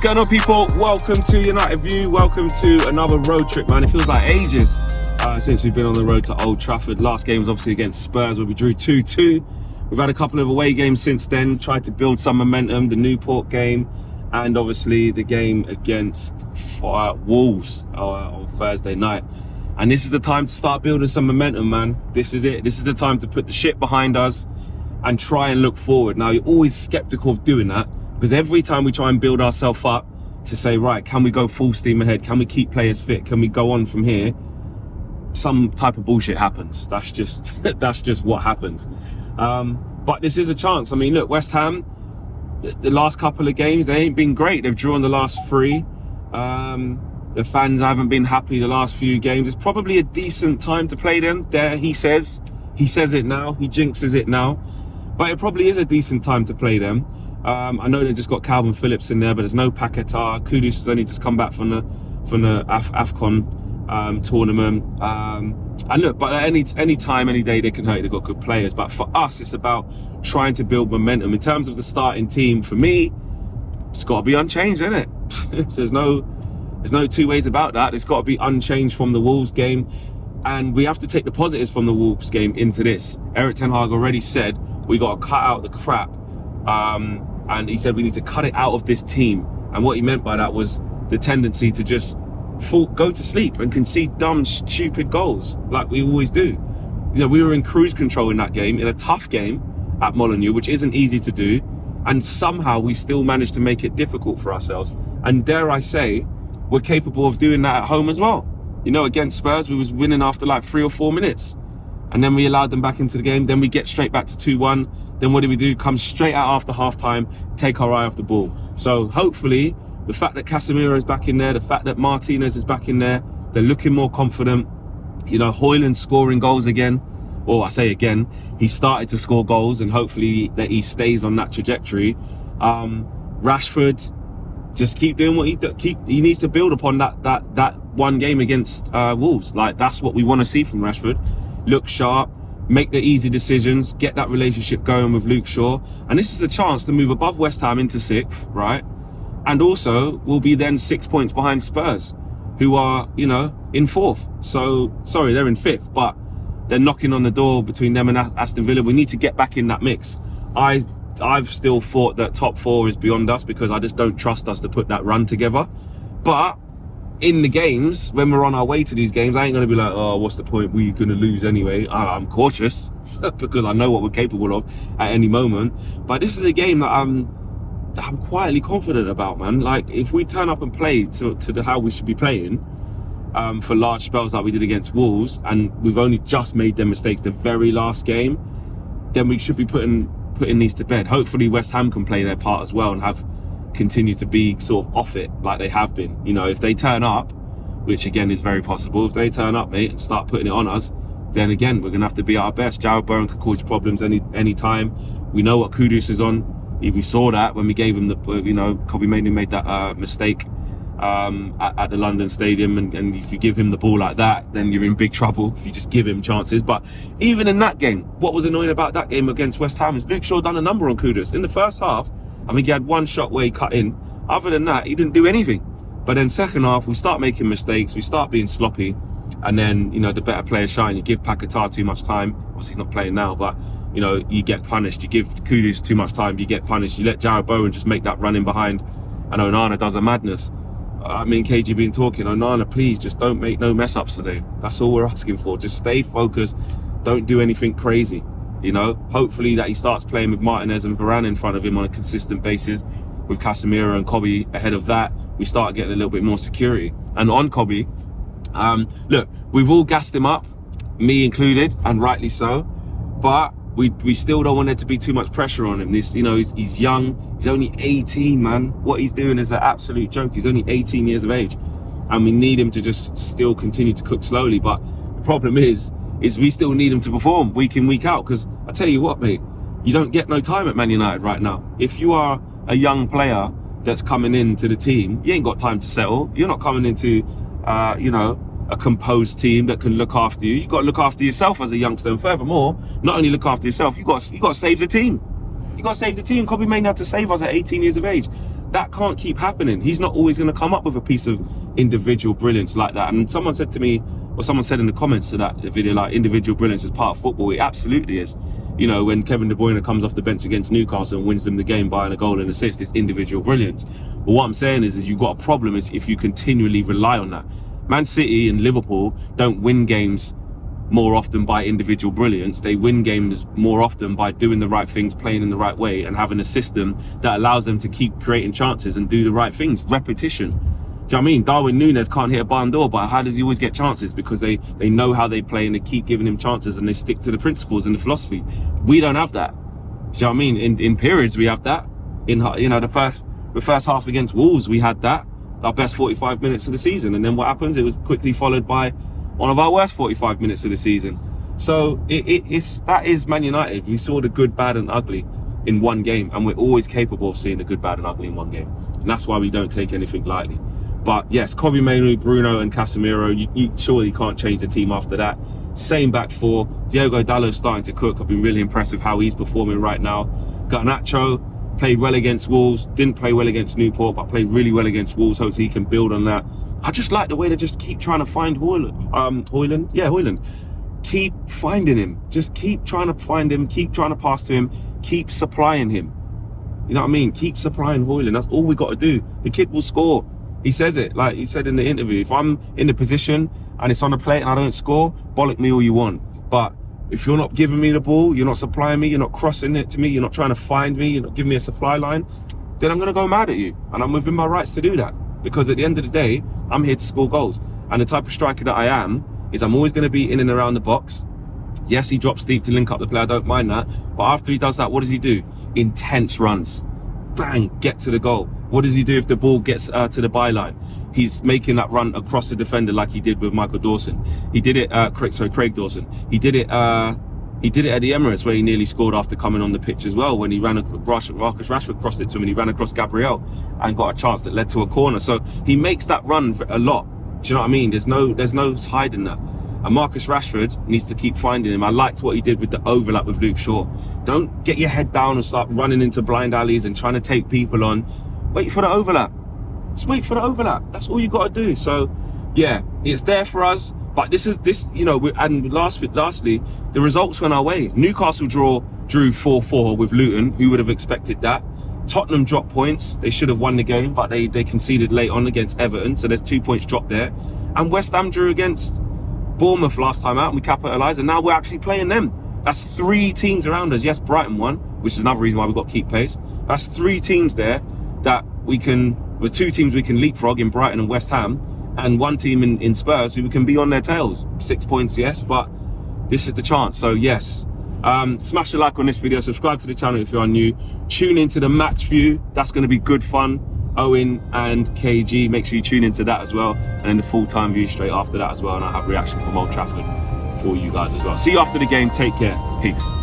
going on, people? Welcome to United View. Welcome to another road trip, man. It feels like ages since we've been on the road to Old Trafford. Last game was obviously against Spurs, where we drew 2-2. We've had a couple of away games since then, tried to build some momentum, the Newport game, and obviously the game against Wolves on Thursday night. And this is the time to start building some momentum, man. This is it. This is the time to put the shit behind us and try and look forward. Now, you're always skeptical of doing that, because every time we try and build ourselves up to say, right, can we go full steam ahead? Can we keep players fit? Can we go on from here? Some type of bullshit happens. That's just what happens. But this is a chance. I mean, look, West Ham, the last couple of games, they ain't been great. They've drawn the last 3. The fans haven't been happy the last few games. It's probably a decent time to play them. There, he says it now. He jinxes it now. But it probably is a decent time to play them. I know they just got Calvin Phillips in there, but there's no Paquetá. Kudus has only just come back from the AFCON tournament. And look, but at any time, any day, they can hurt you. They've got good players. But for us, it's about trying to build momentum. In terms of the starting team, for me, it's got to be unchanged, isn't it? There's no two ways about that. It's got to be unchanged from the Wolves game. And we have to take the positives from the Wolves game into this. Erik ten Hag already said we got to cut out the crap. And he said we need to cut it out of this team. And what he meant by that was the tendency to just go to sleep and concede dumb, stupid goals like we always do. You know, we were in cruise control in that game, in a tough game at Molineux, which isn't easy to do. And somehow we still managed to make it difficult for ourselves. And dare I say, we're capable of doing that at home as well. You know, against Spurs, we was winning after like 3 or 4 minutes. And then we allowed them back into the game. Then we get straight back to 2-1. Then what do? Come straight out after half-time, take our eye off the ball. So hopefully, the fact that Casemiro is back in there, the fact that Martinez is back in there, they're looking more confident. You know, Hojlund scoring goals again. Well, I say again, he started to score goals, and hopefully that he stays on that trajectory. Rashford, just keep doing what he needs to build upon that one game against Wolves. Like, that's what we want to see from Rashford. Look sharp, make the easy decisions, get that relationship going with Luke Shaw. And this is a chance to move above West Ham into 6th, right? And also, we'll be then 6 points behind Spurs, who are, you know, in 4th. So, sorry, they're in 5th, but they're knocking on the door between them and Aston Villa. We need to get back in that mix. I've still thought that top 4 is beyond us, because I just don't trust us to put that run together. But in the games, when we're on our way to these games, I ain't going to be like, oh, what's the point? We're going to lose anyway. I'm cautious because I know what we're capable of at any moment. But this is a game that I'm quietly confident about, man. Like, if we turn up and play to how we should be playing for large spells like we did against Wolves, and we've only just made them mistakes the very last game, then we should be putting these to bed. Hopefully West Ham can play their part as well and continue to be sort of off it like they have been. You know, if they turn up, which again is very possible, if they turn up, mate, and start putting it on us, then again, we're going to have to be our best. Jarrod Bowen can cause you problems any time. We know what Kudus is on. We saw that when we gave him Kobbie Mainoo made that mistake at the London Stadium, and if you give him the ball like that, then you're in big trouble if you just give him chances. But even in that game, what was annoying about that game against West Ham is Luke Shaw done a number on Kudus. In the first half, I think he had one shot where he cut in. Other than that, he didn't do anything. But then second half, we start making mistakes, we start being sloppy, and then, you know, the better players shine. You give Paquetá too much time. Obviously he's not playing now, but you know, you get punished. You give Kudus too much time, you get punished. You let Jarrod Bowen just make that run in behind, and Onana does a madness. I mean, KG been talking, Onana, please just don't make no mess ups today. That's all we're asking for. Just stay focused. Don't do anything crazy. You know, hopefully that he starts playing with Martinez and Varane in front of him on a consistent basis, with Casemiro and Kobbie ahead of that. We start getting a little bit more security. And on Kobbie, look, we've all gassed him up, me included, and rightly so. But we still don't want there to be too much pressure on him. This, you know, he's young. He's only 18, man. What he's doing is an absolute joke. He's only 18 years of age, and we need him to just still continue to cook slowly. But the problem is we still need him to perform week in, week out. Because I tell you what, mate, you don't get no time at Man United right now. If you are a young player that's coming into the team, you ain't got time to settle. You're not coming into, you know, a composed team that can look after you. You've got to look after yourself as a youngster. And furthermore, not only look after yourself, you've got to save the team. You've got to save the team. Kobbie Mainoo had to save us at 18 years of age. that can't keep happening. He's not always going to come up with a piece of individual brilliance like that. And someone said to me, or someone said in the comments to that video, like, individual brilliance is part of football. It absolutely is. You know, when Kevin De Bruyne comes off the bench against Newcastle and wins them the game by a goal and assist, it's individual brilliance. But what I'm saying is you've got a problem is if you continually rely on that. Man City and Liverpool don't win games more often by individual brilliance. They win games more often by doing the right things, playing in the right way, and having a system that allows them to keep creating chances and do the right things. Repetition. Do you know what I mean? Darwin Núñez can't hit a barn door, but how does he always get chances? Because they know how they play and they keep giving him chances and they stick to the principles and the philosophy. We don't have that. Do you know what I mean? In periods we have that. In, you know, the first half against Wolves we had that, our best 45 minutes of the season, and then what happens? It was quickly followed by one of our worst 45 minutes of the season. So that is Man United. We saw the good, bad and ugly in one game, and we're always capable of seeing the good, bad and ugly in one game, and that's why we don't take anything lightly. But yes, Kobbie Mainoo, Bruno and Casemiro, you surely can't change the team after that. Same back four. Diogo Dalot's starting to cook. I've been really impressed with how he's performing right now. Garnacho played well against Wolves, didn't play well against Newport, but played really well against Wolves. Hopefully he can build on that. I just like the way they just keep trying to find Hojlund. Yeah, Hojlund. Keep finding him. Just keep trying to find him. Keep trying to pass to him. Keep supplying him. You know what I mean? Keep supplying Hojlund. That's all we got to do. The kid will score. He says it, like he said in the interview. If I'm in the position and it's on the plate and I don't score, bollock me all you want. But if you're not giving me the ball, you're not supplying me, you're not crossing it to me, you're not trying to find me, you're not giving me a supply line, then I'm going to go mad at you. And I'm within my rights to do that. Because at the end of the day, I'm here to score goals. And the type of striker that I am is I'm always going to be in and around the box. Yes, he drops deep to link up the play, I don't mind that. But after he does that, what does he do? Intense runs. Bang, get to the goal. What does he do if the ball gets to the byline? He's making that run across the defender like he did with Michael Dawson. He did it, Craig Dawson. He did it at the Emirates where he nearly scored after coming on the pitch as well, when he ran across, Marcus Rashford crossed it to him and he ran across Gabriel and got a chance that led to a corner. So he makes that run a lot. Do you know what I mean? There's no hiding that. And Marcus Rashford needs to keep finding him. I liked what he did with the overlap with Luke Shaw. Don't get your head down and start running into blind alleys and trying to take people on. Wait for the overlap. Just wait for the overlap. That's all you got to do. So yeah, it's there for us. But this, you know, and lastly, the results went our way. Newcastle drew 4-4 with Luton. Who would have expected that? Tottenham dropped points. They should have won the game, but they conceded late on against Everton. So there's 2 points dropped there. And West Ham drew against Bournemouth last time out, and we capitalised. And now we're actually playing them. That's 3 teams around us. Yes, Brighton won, which is another reason why we've got to keep pace. That's 3 teams there that we can, with 2 teams we can leapfrog in Brighton and West Ham, and 1 team in Spurs who can be on their tails. 6 points, yes, but this is the chance. So yes, smash a like on this video, subscribe to the channel if you are new, tune into the match view. That's going to be good fun. Owen and KG, make sure you tune into that as well, and then the full-time view straight after that as well, and I'll have reaction from Old Trafford for you guys as well. See you after the game. Take care. Peace.